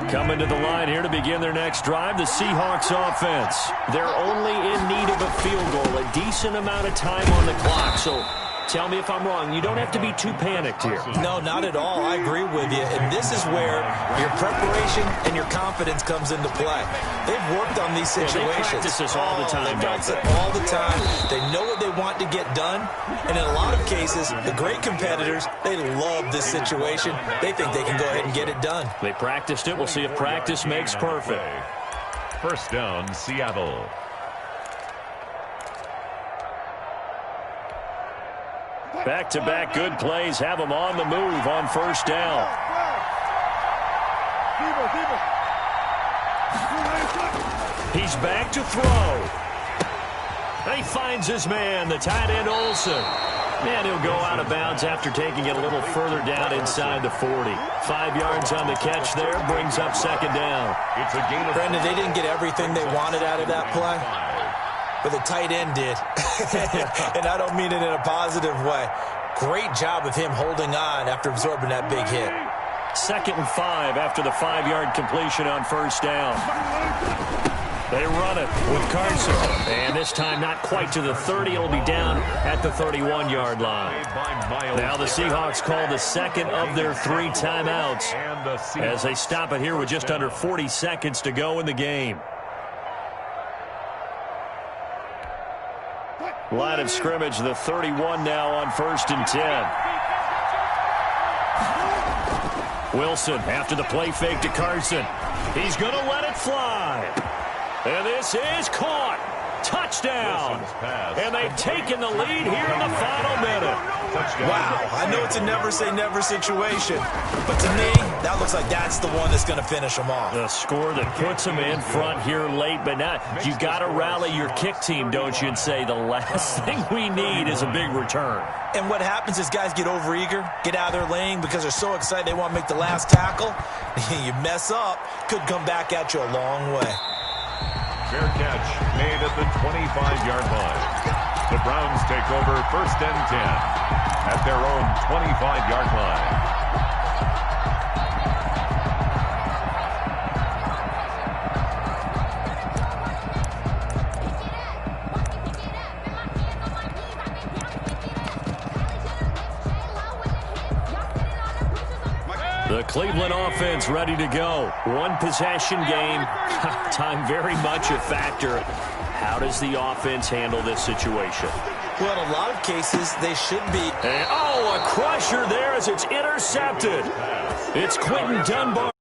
Coming to the line here to begin their next drive, the Seahawks offense. They're only in need of a field goal, a decent amount of time on the clock. So tell me if I'm wrong. You don't have to be too panicked here. No, not at all. I agree with you. And this is where your preparation and your confidence comes into play. They've worked on these situations. They practice this all the time. They practice it all the time. They know what they want to get done. And in a lot of cases, the great competitors, they love this situation. They think they can go ahead and get it done. They practiced it. We'll see if practice makes perfect. First down, Seattle. Back-to-back good plays have them on the move on first down. He's back to throw. He finds his man, the tight end Olsen. And he'll go out of bounds after taking it a little further down inside the 40. 5 yards on the catch there, brings up second down. It's a gain of Brendan, they didn't get everything they wanted out of that play, but the tight end did. And I don't mean it in a positive way. Great job of him holding on after absorbing that big hit. 2nd and 5 after the 5-yard completion on first down. They run it with Carson. And this time not quite to the 30. It'll be down at the 31-yard line. Now the Seahawks call the second of their 3 timeouts as they stop it here with just under 40 seconds to go in the game. Line of scrimmage, the 31 now on 1st and 10. Wilson after the play fake to Carson. He's going to let it fly. And this is caught. Touchdown. And they've taken the lead here in the final minute. Wow, I know it's a never-say-never situation, but to me, that looks like that's the one that's going to finish them off. The score that puts them in front here late, but now you got to rally your kick team, don't you, and say the last thing we need is a big return. And what happens is guys get overeager, get out of their lane because they're so excited they want to make the last tackle. You mess up, could come back at you a long way. Fair catch made at the 25-yard line. The Browns take over 1st and 10 at their own 25-yard line. The Cleveland offense ready to go. One possession game. Time very much a factor. How does the offense handle this situation? Well, in a lot of cases, they should be. And, oh, a crusher there as it's intercepted. It's Quentin Dunbar.